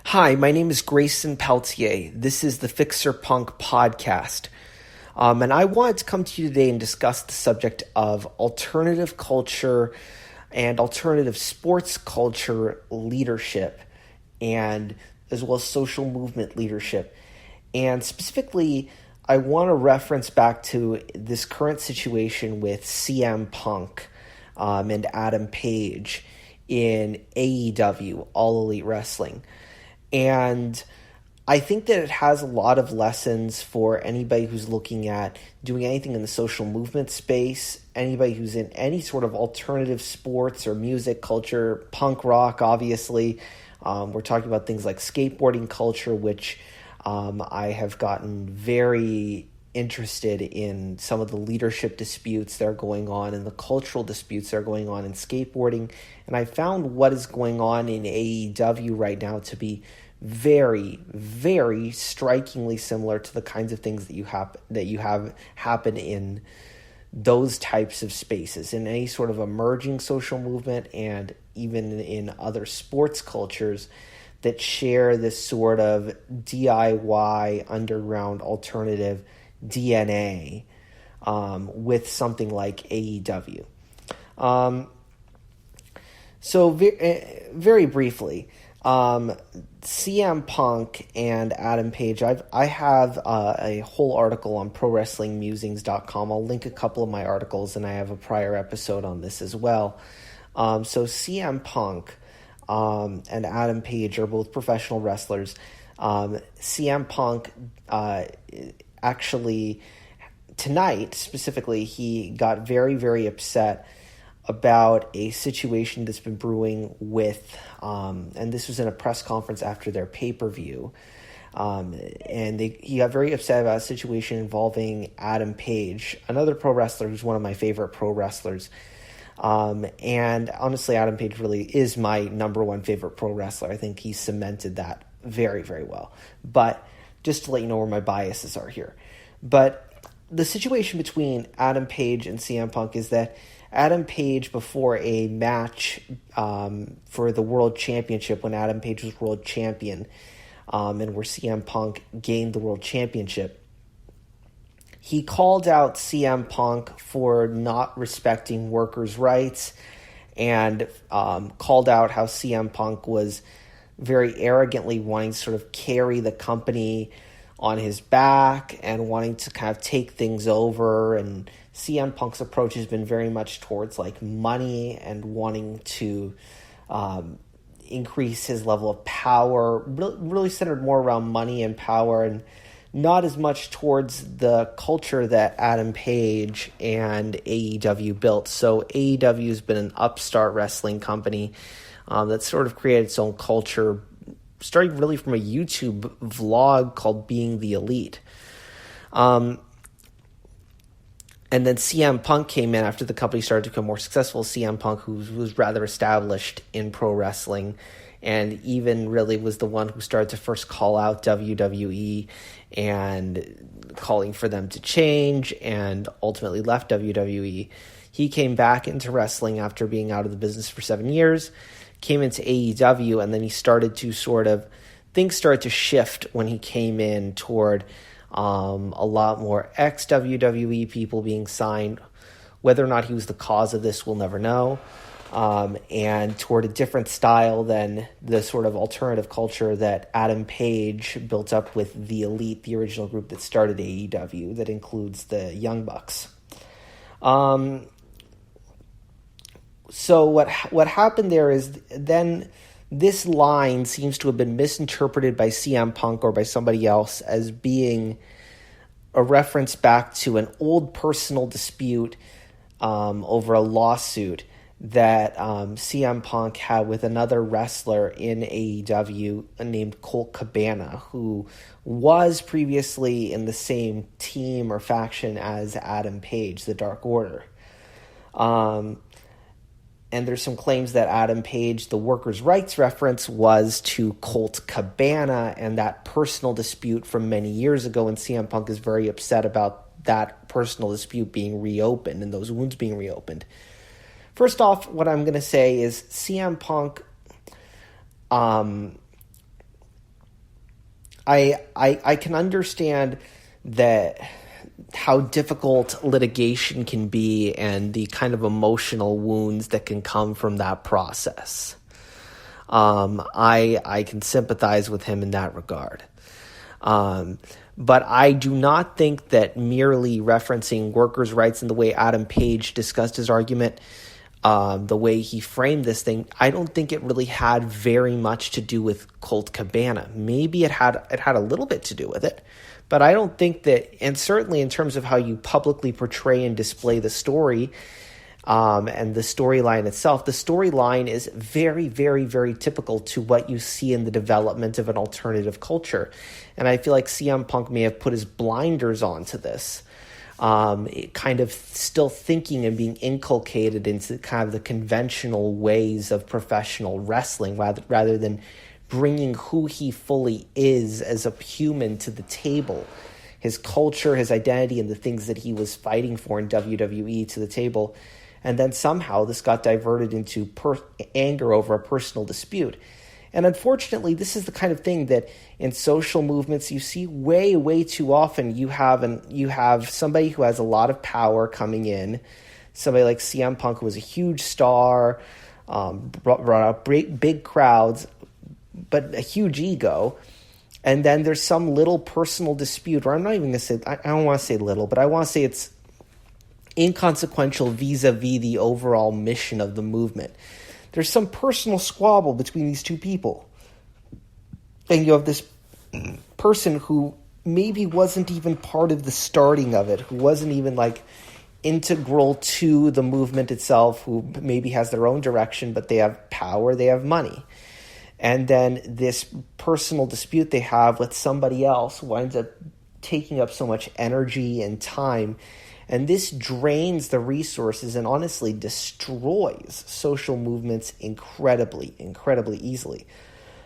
Hi, my name is Grayson Peltier. This is the Fixer Punk podcast. And I wanted to come to you today and discuss the subject of alternative culture and alternative sports culture leadership, and as well as social movement leadership. And specifically, I want to reference back to this current situation with CM Punk and Adam Page in AEW, All Elite Wrestling. And I think that it has a lot of lessons for anybody who's looking at doing anything in the social movement space, anybody who's in any sort of alternative sports or music culture, punk rock, obviously. We're talking about things like skateboarding culture, which I have gotten very interested in some of the leadership disputes that are going on and the cultural disputes that are going on in skateboarding. And I found what is going on in AEW right now to be very, very strikingly similar to the kinds of things that you have happen in those types of spaces, in any sort of emerging social movement and even in other sports cultures that share this sort of DIY underground alternative DNA with something like AEW. So very briefly, CM Punk and Adam Page, I have a whole article on ProWrestlingMusings.com. I'll link a couple of my articles, and I have a prior episode on this as well. So CM Punk and Adam Page are both professional wrestlers. CM Punk actually, tonight specifically, he got very, very upset about a situation that's been brewing with, and this was in a press conference after their pay-per-view, and he got very upset about a situation involving Adam Page, another pro wrestler who's one of my favorite pro wrestlers. And honestly, Adam Page really is my number one favorite pro wrestler. I think he cemented that very, very well. But just to let you know where my biases are here. But the situation between Adam Page and CM Punk is that Adam Page, before a match for the World Championship, when Adam Page was World Champion, and where CM Punk gained the World Championship, he called out CM Punk for not respecting workers' rights and called out how CM Punk was very arrogantly wanting to sort of carry the company on his back and wanting to kind of take things over. And CM Punk's approach has been very much towards like money and wanting to increase his level of power, really centered more around money and power, and not as much towards the culture that Adam Page and AEW built. So AEW has been an upstart wrestling company that sort of created its own culture, starting really from a YouTube vlog called Being the Elite. And then CM Punk came in after the company started to become more successful. CM Punk, who was rather established in pro wrestling, and even really was the one who started to first call out WWE and calling for them to change, and ultimately left WWE. He came back into wrestling after being out of the business for 7 years, came into AEW, and then he started to things started to shift when he came in toward a lot more ex-WWE people being signed. Whether or not he was the cause of this, we'll never know. And toward a different style than the sort of alternative culture that Adam Page built up with the Elite, the original group that started AEW, that includes the Young Bucks. So what happened there is then this line seems to have been misinterpreted by CM Punk or by somebody else as being a reference back to an old personal dispute over a lawsuit that CM Punk had with another wrestler in AEW named Colt Cabana, who was previously in the same team or faction as Adam Page, the Dark Order. And there's some claims that Adam Page, the workers' rights reference, was to Colt Cabana and that personal dispute from many years ago, and CM Punk is very upset about that personal dispute being reopened and those wounds being reopened. First off, what I'm going to say is CM Punk I can understand that how difficult litigation can be and the kind of emotional wounds that can come from that process. I can sympathize with him in that regard. But I do not think that merely referencing workers' rights in the way Adam Page discussed his argument, the way he framed this thing, I don't think it really had very much to do with Colt Cabana. Maybe it had a little bit to do with it, but I don't think that, and certainly in terms of how you publicly portray and display the story, and the storyline itself, the storyline is very, very, very typical to what you see in the development of an alternative culture. And I feel like CM Punk may have put his blinders onto this, kind of still thinking and being inculcated into kind of the conventional ways of professional wrestling rather than bringing who he fully is as a human to the table, his culture, his identity, and the things that he was fighting for in WWE to the table. And then somehow this got diverted into anger over a personal dispute. And unfortunately, this is the kind of thing that in social movements you see way, way too often. You have somebody who has a lot of power coming in, somebody like CM Punk, who was a huge star, brought out big crowds, but a huge ego. And then there's some little personal dispute, or I'm not even going to say, I don't want to say little, but I want to say it's inconsequential vis-a-vis the overall mission of the movement. There's some personal squabble between these two people. And you have this person who maybe wasn't even part of the starting of it, who wasn't even like integral to the movement itself, who maybe has their own direction, but they have power, they have money. And then this personal dispute they have with somebody else winds up taking up so much energy and time. And this drains the resources and honestly destroys social movements incredibly, incredibly easily.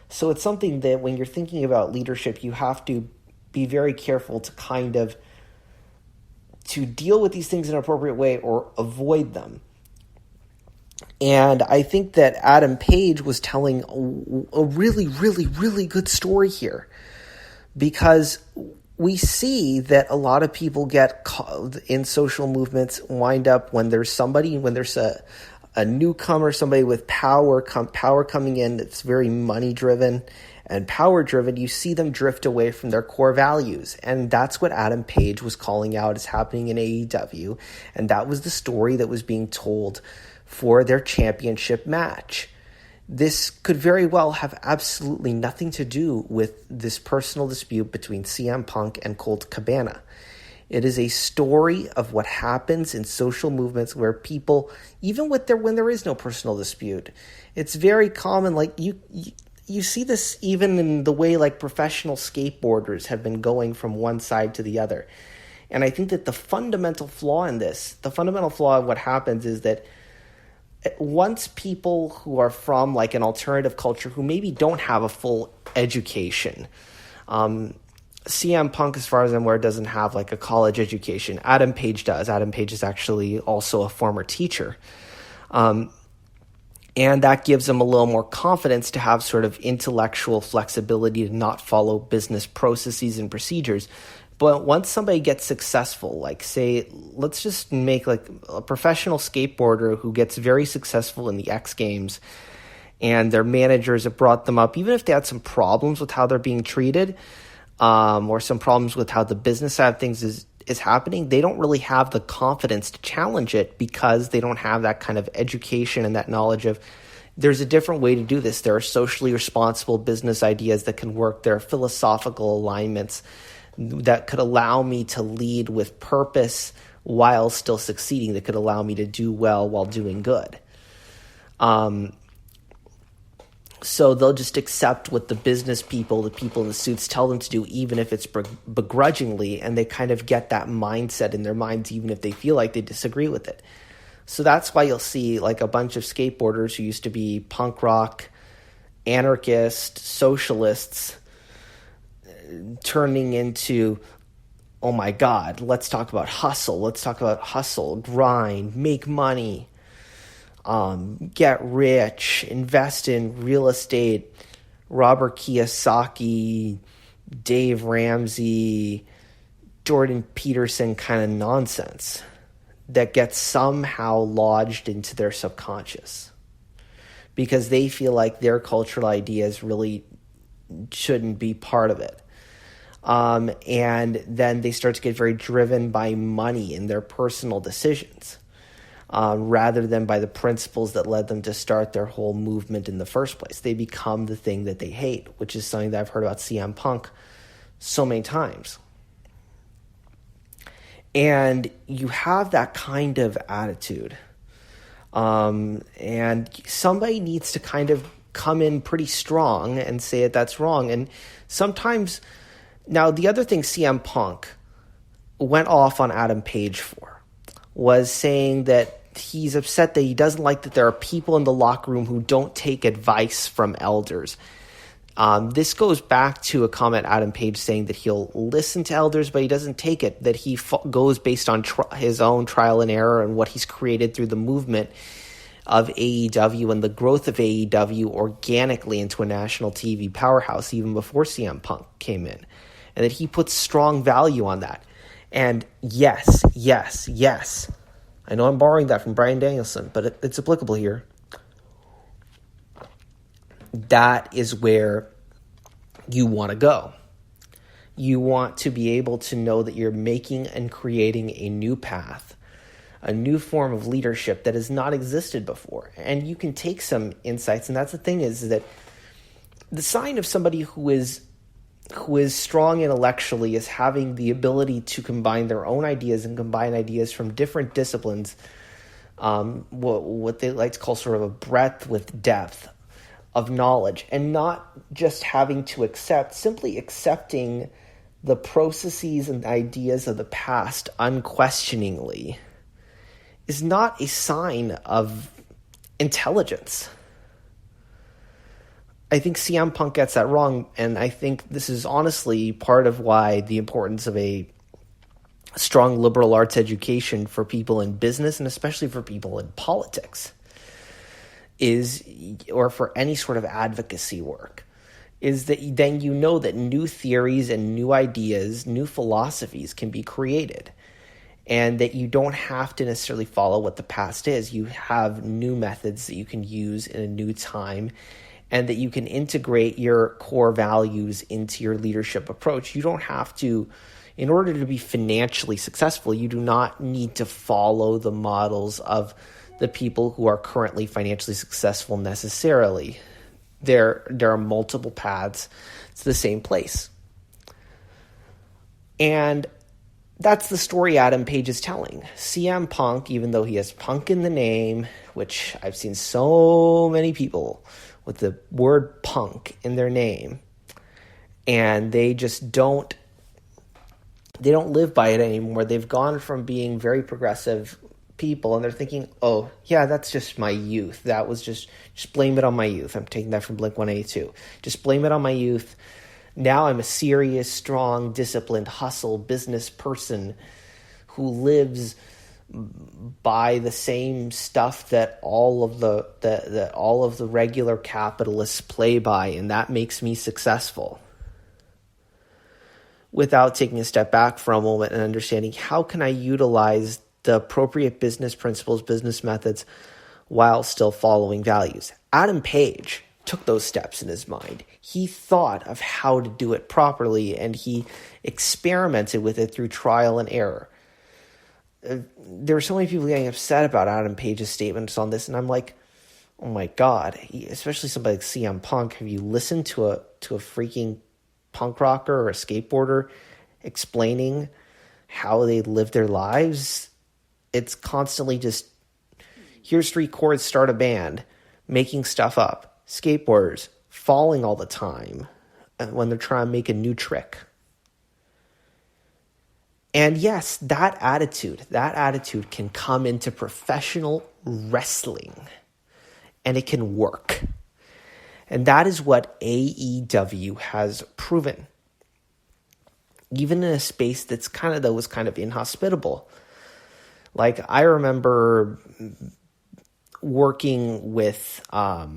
So it's something that when you're thinking about leadership, you have to be very careful to kind of to deal with these things in an appropriate way or avoid them. And I think that Adam Page was telling a really, really, really good story here, because we see that a lot of people get caught in social movements, wind up when there's a newcomer, somebody with power coming in that's very money driven and power driven, you see them drift away from their core values. And that's what Adam Page was calling out is happening in AEW. And that was the story that was being told for their championship match. This could very well have absolutely nothing to do with this personal dispute between CM Punk and Colt Cabana. It is a story of what happens in social movements where people, even when there is no personal dispute, it's very common. Like you see this even in the way like professional skateboarders have been going from one side to the other. And I think that the fundamental flaw of what happens is that once people who are from like an alternative culture who maybe don't have a full education, CM Punk, as far as I'm aware, doesn't have like a college education. Adam Page does. Adam Page is actually also a former teacher. And that gives him a little more confidence to have sort of intellectual flexibility to not follow business processes and procedures. But once somebody gets successful, like say, let's just make like a professional skateboarder who gets very successful in the X Games, and their managers have brought them up, even if they had some problems with how they're being treated, or some problems with how the business side of things is happening, they don't really have the confidence to challenge it because they don't have that kind of education and that knowledge of there's a different way to do this. There are socially responsible business ideas that can work. There are philosophical alignments that could allow me to lead with purpose while still succeeding, that could allow me to do well while doing good. So they'll just accept what the business people, the people in the suits tell them to do, even if it's begrudgingly, and they kind of get that mindset in their minds, even if they feel like they disagree with it. So that's why you'll see like a bunch of skateboarders who used to be punk rock, anarchist, socialists, turning into, oh my God, let's talk about hustle. Let's talk about hustle, grind, make money, get rich, invest in real estate, Robert Kiyosaki, Dave Ramsey, Jordan Peterson kind of nonsense that gets somehow lodged into their subconscious because they feel like their cultural ideas really shouldn't be part of it. And then they start to get very driven by money in their personal decisions, rather than by the principles that led them to start their whole movement in the first place. They become the thing that they hate, which is something that I've heard about CM Punk so many times. And you have that kind of attitude. And somebody needs to kind of come in pretty strong and say that that's wrong. And sometimes, now the other thing CM Punk went off on Adam Page for was saying that he's upset that he doesn't like that there are people in the locker room who don't take advice from elders. This goes back to a comment Adam Page saying that he'll listen to elders, but he doesn't take it, that he goes based on his own trial and error and what he's created through the movement of AEW and the growth of AEW organically into a national TV powerhouse even before CM Punk came in, and that he puts strong value on that. And yes, I know I'm borrowing that from Bryan Danielson, but it's applicable here. That is where you want to go. You want to be able to know that you're making and creating a new path, a new form of leadership that has not existed before. And you can take some insights, and that's the thing, is that the sign of somebody who is strong intellectually is having the ability to combine their own ideas and combine ideas from different disciplines, what they like to call sort of a breadth with depth of knowledge, and not just having to simply accepting the processes and ideas of the past unquestioningly is not a sign of intelligence. I think CM Punk gets that wrong, and I think this is honestly part of why the importance of a strong liberal arts education for people in business and especially for people in politics or for any sort of advocacy work, is that then you know that new theories and new ideas, new philosophies can be created, and that you don't have to necessarily follow what the past is. You have new methods that you can use in a new time, and that you can integrate your core values into your leadership approach. You don't have to, in order to be financially successful, you do not need to follow the models of the people who are currently financially successful necessarily. There are multiple paths to the same place. And that's the story Adam Page is telling. CM Punk, even though he has punk in the name, which I've seen so many people with the word punk in their name, and they just don't live by it anymore. They've gone from being very progressive people, and they're thinking, oh, yeah, that's just my youth. That was just blame it on my youth. I'm taking that from Blink-182. Just blame it on my youth. Now I'm a serious, strong, disciplined, hustle business person who lives by the same stuff that all of the regular capitalists play by, and that makes me successful. Without taking a step back for a moment and understanding, how can I utilize the appropriate business principles, business methods, while still following values? Adam Page took those steps in his mind. He thought of how to do it properly, and he experimented with it through trial and error. There are so many people getting upset about Adam Page's statements on this, and I'm like, oh my God, especially somebody like CM Punk. Have you listened to a freaking punk rocker or a skateboarder explaining how they live their lives? It's constantly just, here's 3 chords, start a band, making stuff up. Skateboarders falling all the time when they're trying to make a new trick. And yes, that attitude can come into professional wrestling, and it can work. And that is what AEW has proven. Even in a space that was kind of inhospitable. Like, I remember working with a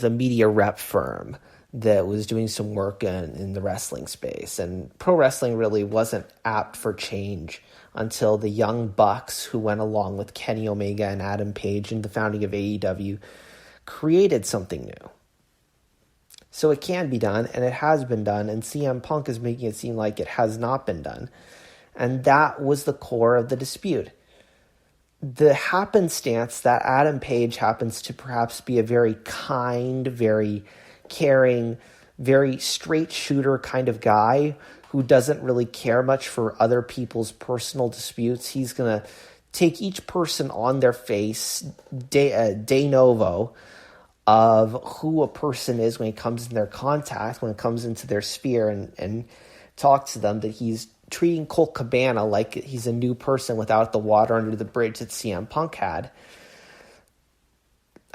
media rep firm that was doing some work in the wrestling space. And pro wrestling really wasn't apt for change until the Young Bucks, who went along with Kenny Omega and Adam Page in the founding of AEW, created something new. So it can be done, and it has been done, and CM Punk is making it seem like it has not been done. And that was the core of the dispute. The happenstance that Adam Page happens to perhaps be a very kind, very caring, very straight shooter kind of guy who doesn't really care much for other people's personal disputes. He's going to take each person on their face, de novo, of who a person is when it comes in their contact, when it comes into their sphere, and talk to them, that he's treating Colt Cabana like he's a new person without the water under the bridge that CM Punk had.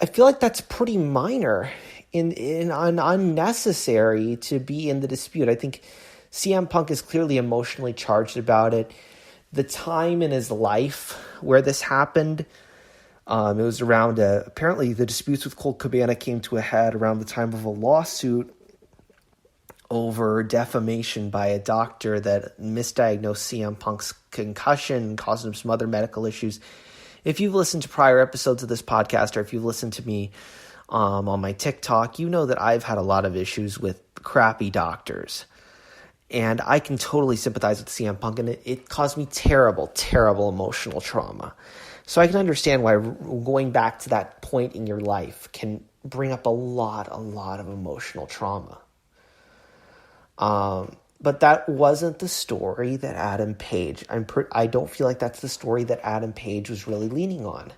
I feel like that's pretty minor and unnecessary to be in the dispute. I think CM Punk is clearly emotionally charged about it. The time in his life where this happened, it was around, apparently the disputes with Colt Cabana came to a head around the time of a lawsuit over defamation by a doctor that misdiagnosed CM Punk's concussion and caused him some other medical issues. If you've listened to prior episodes of this podcast, or if you've listened to me on my TikTok, you know that I've had a lot of issues with crappy doctors. And I can totally sympathize with CM Punk, and it caused me terrible, terrible emotional trauma. So I can understand why going back to that point in your life can bring up a lot of emotional trauma. But that wasn't the story that Adam Page, I don't feel like that's the story that Adam Page was really leaning on.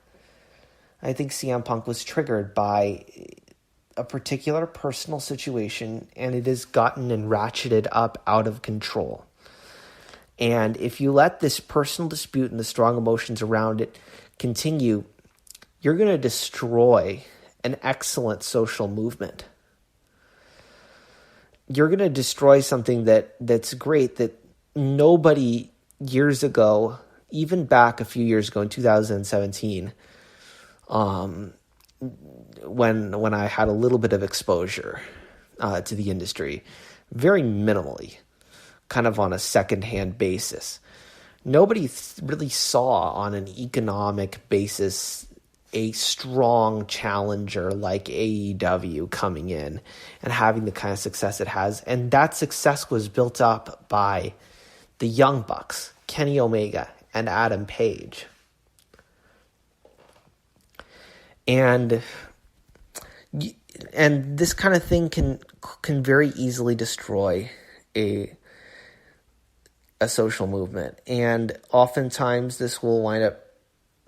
I think CM Punk was triggered by a particular personal situation, and it has gotten and ratcheted up out of control. And if you let this personal dispute and the strong emotions around it continue, you're going to destroy an excellent social movement. You're going to destroy something that's great, that nobody years ago, even back a few years ago in 2017, when I had a little bit of exposure to the industry, very minimally, kind of on a secondhand basis. Nobody really saw on an economic basis a strong challenger like AEW coming in and having the kind of success it has. And that success was built up by the Young Bucks, Kenny Omega, and Adam Page. And this kind of thing can very easily destroy a social movement. And oftentimes this will wind up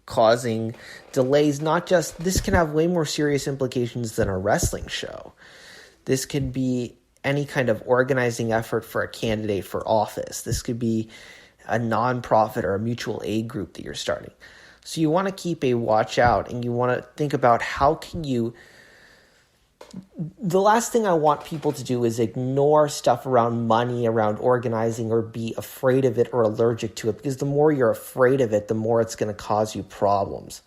causing delays. This can have way more serious implications than a wrestling show. This could be any kind of organizing effort for a candidate for office. This could be a nonprofit or a mutual aid group that you're starting. So you want to keep a watch out, and you want to think about how can you... The last thing I want people to do is ignore stuff around money, around organizing, or be afraid of it or allergic to it, because the more you're afraid of it, the more it's going to cause you problems.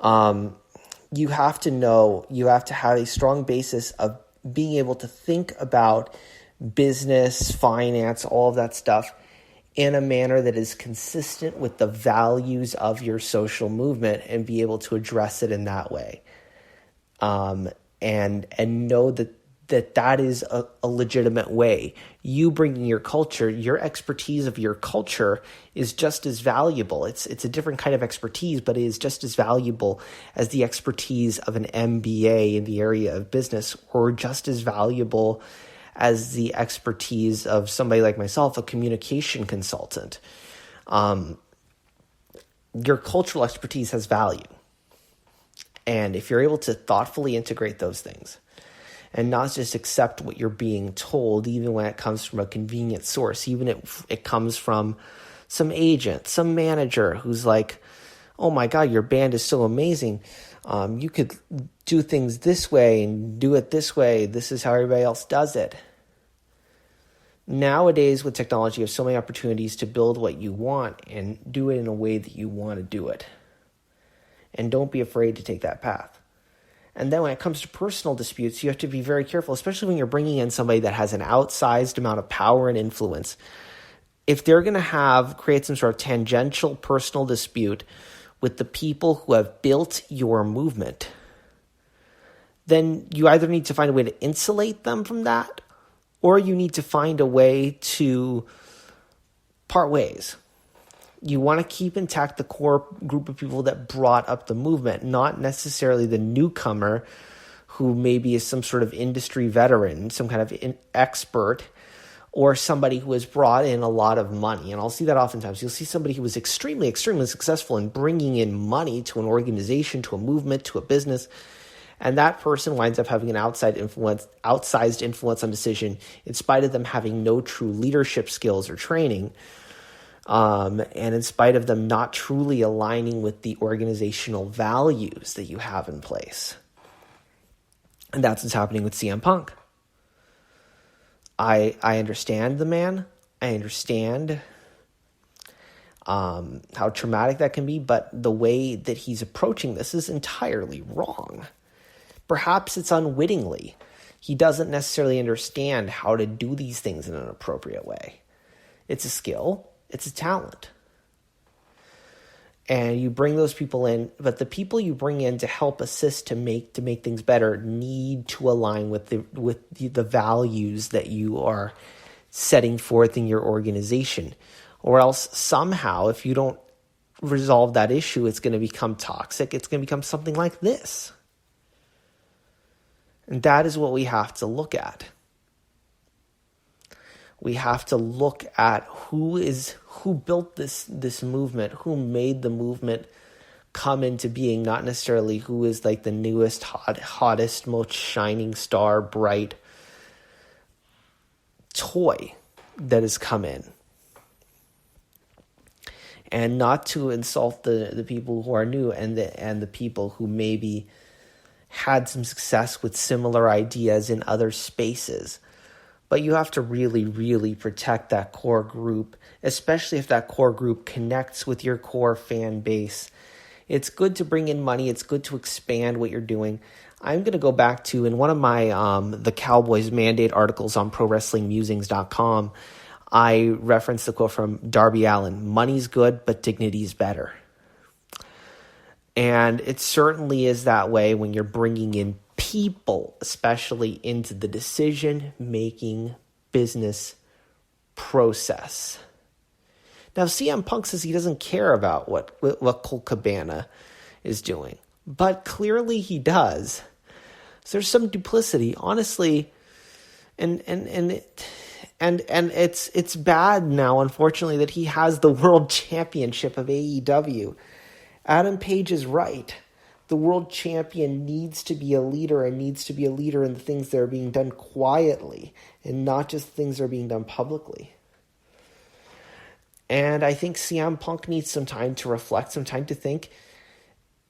You have to know, you have to have a strong basis of being able to think about business, finance, all of that stuff in a manner that is consistent with the values of your social movement, and be able to address it in that way. And know that is a legitimate way. You bringing your culture, your expertise of your culture is just as valuable. It's a different kind of expertise, but it is just as valuable as the expertise of an MBA in the area of business, or just as valuable as the expertise of somebody like myself, a communication consultant. Your cultural expertise has value. And if you're able to thoughtfully integrate those things and not just accept what you're being told, even when it comes from a convenient source, even if it comes from some agent, some manager who's like, oh my God, your band is so amazing. You could do things this way and do it this way. This is how everybody else does it. Nowadays with technology, you have so many opportunities to build what you want and do it in a way that you want to do it. And don't be afraid to take that path. And then when it comes to personal disputes, you have to be very careful, especially when you're bringing in somebody that has an outsized amount of power and influence. If they're going to create some sort of tangential personal dispute with the people who have built your movement, then you either need to find a way to insulate them from that, or you need to find a way to part ways. You want to keep intact the core group of people that brought up the movement, not necessarily the newcomer who maybe is some sort of industry veteran, some kind of expert, or somebody who has brought in a lot of money. And I'll see that oftentimes. You'll see somebody who was extremely, extremely successful in bringing in money to an organization, to a movement, to a business. And that person winds up having an outsized influence on decision in spite of them having no true leadership skills or training. And in spite of them not truly aligning with the organizational values that you have in place. And that's what's happening with CM Punk. I understand the man. I understand how traumatic that can be, but the way that he's approaching this is entirely wrong. Perhaps it's unwittingly. He doesn't necessarily understand how to do these things in an appropriate way. It's a skill. It's a talent. And you bring those people in, but the people you bring in to help assist to make things better need to align with the values that you are setting forth in your organization. Or else somehow, if you don't resolve that issue, it's going to become toxic. It's going to become something like this. And that is what we have to look at. We have to look at who built this movement, who made the movement come into being, not necessarily who is like the newest, hottest, most shining star, bright toy that has come in. And not to insult the people who are new and the people who maybe had some success with similar ideas in other spaces. But you have to really, really protect that core group, especially if that core group connects with your core fan base. It's good to bring in money. It's good to expand what you're doing. I'm going to go back to, in one of my the Cowboys Mandate articles on ProWrestlingMusings.com, I referenced the quote from Darby Allin, "Money's good, but dignity's better." And it certainly is that way when you're bringing in people, especially into the decision-making business process. Now, CM Punk says he doesn't care about what Colt Cabana is doing, but clearly he does. So there's some duplicity, honestly, and it's bad now, unfortunately, that he has the world championship of AEW. Adam Page is right. The world champion needs to be a leader, and needs to be a leader in the things that are being done quietly and not just things that are being done publicly. And I think CM Punk needs some time to reflect, some time to think.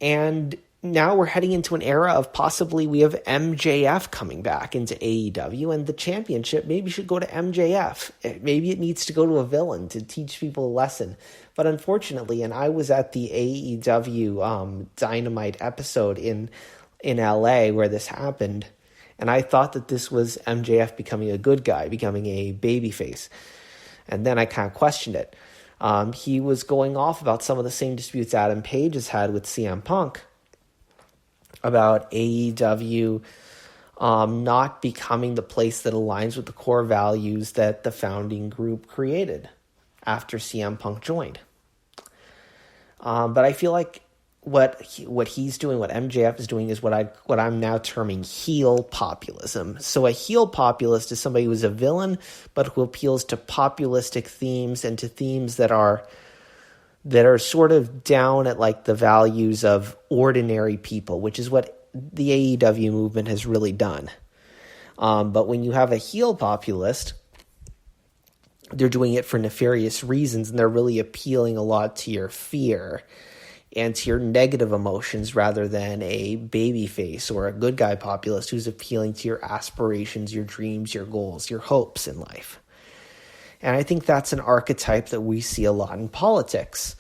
And now we're heading into an era of possibly we have MJF coming back into AEW, and the championship maybe should go to MJF. Maybe it needs to go to a villain to teach people a lesson. But unfortunately, and I was at the AEW Dynamite episode in LA where this happened, and I thought that this was MJF becoming a good guy, becoming a babyface. And then I kind of questioned it. He was going off about some of the same disputes Adam Page has had with CM Punk about AEW not becoming the place that aligns with the core values that the founding group created after CM Punk joined. But I feel like what he's doing, what MJF is doing, is what I'm now terming heel populism. So a heel populist is somebody who is a villain, but who appeals to populistic themes and to themes that are sort of down at like the values of ordinary people, which is what the AEW movement has really done. But when you have a heel populist, they're doing it for nefarious reasons, and they're really appealing a lot to your fear and to your negative emotions rather than a babyface or a good guy populist who's appealing to your aspirations, your dreams, your goals, your hopes in life. And I think that's an archetype that we see a lot in politics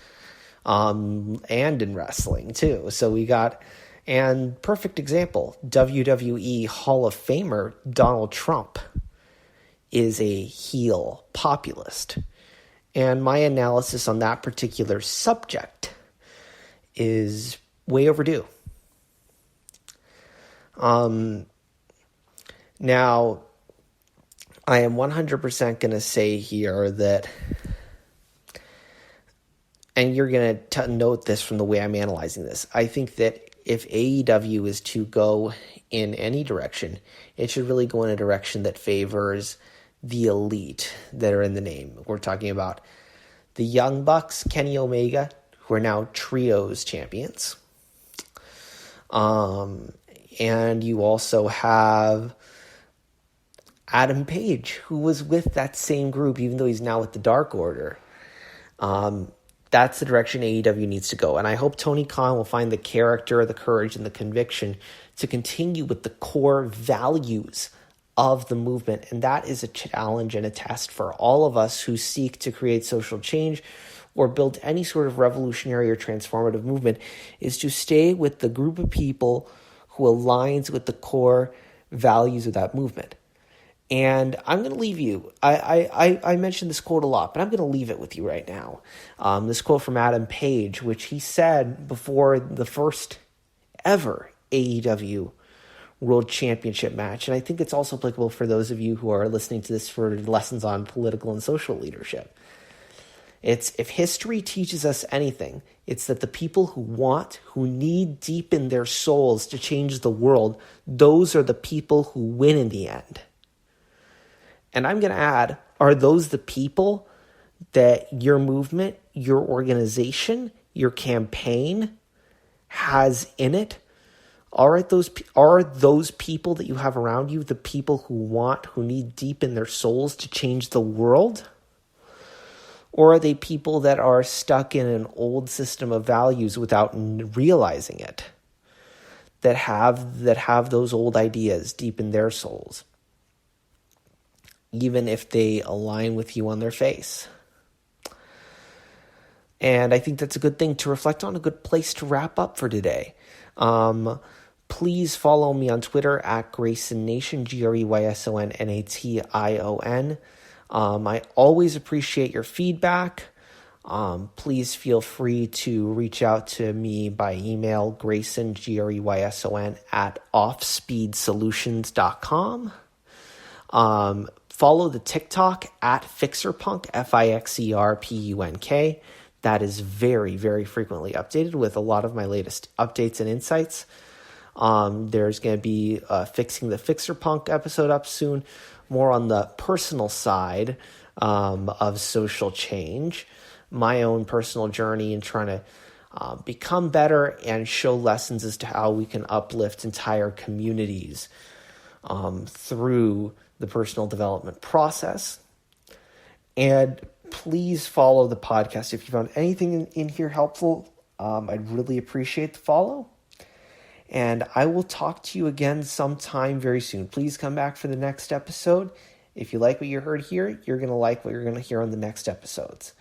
and in wrestling too. So we got, And perfect example, WWE Hall of Famer Donald Trump is a heel populist. And my analysis on that particular subject is way overdue. Now, I am 100% going to say here that, and you're going to note this from the way I'm analyzing this, I think that if AEW is to go in any direction, it should really go in a direction that favors the elite that are in the name. We're talking about the Young Bucks, Kenny Omega, who are now Trios champions. And you also have Adam Page, who was with that same group, even though he's now with the Dark Order. That's the direction AEW needs to go. And I hope Tony Khan will find the character, the courage, and the conviction to continue with the core values of the movement. And that is a challenge and a test for all of us who seek to create social change or build any sort of revolutionary or transformative movement, is to stay with the group of people who aligns with the core values of that movement. And I'm going to leave you. I mentioned this quote a lot, but I'm going to leave it with you right now. This quote from Adam Page, which he said before the first ever AEW World Championship match. And I think it's also applicable for those of you who are listening to this for lessons on political and social leadership. It's, if history teaches us anything, it's that the people who need deep in their souls to change the world, those are the people who win in the end. And I'm going to add, are those the people that your movement, your organization, your campaign has in it? Are those people that you have around you the people who need deep in their souls to change the world? Or are they people that are stuck in an old system of values without realizing it? That have those old ideas deep in their souls, even if they align with you on their face. And I think that's a good thing to reflect on, a good place to wrap up for today. Please follow me on Twitter at Grayson Nation, GreysonNation. I always appreciate your feedback. Please feel free to reach out to me by email, Grayson, Greyson, at offspeedsolutions.com. Follow the TikTok at FixerPunk, FIXERPUNK. That is very, very frequently updated with a lot of my latest updates and insights. There's going to be Fixing the FixerPunk episode up soon, more on the personal side of social change, my own personal journey in trying to become better and show lessons as to how we can uplift entire communities through the personal development process. And please follow the podcast. If you found anything in here helpful, I'd really appreciate the follow. And I will talk to you again sometime very soon. Please come back for the next episode. If you like what you heard here, you're going to like what you're going to hear on the next episodes.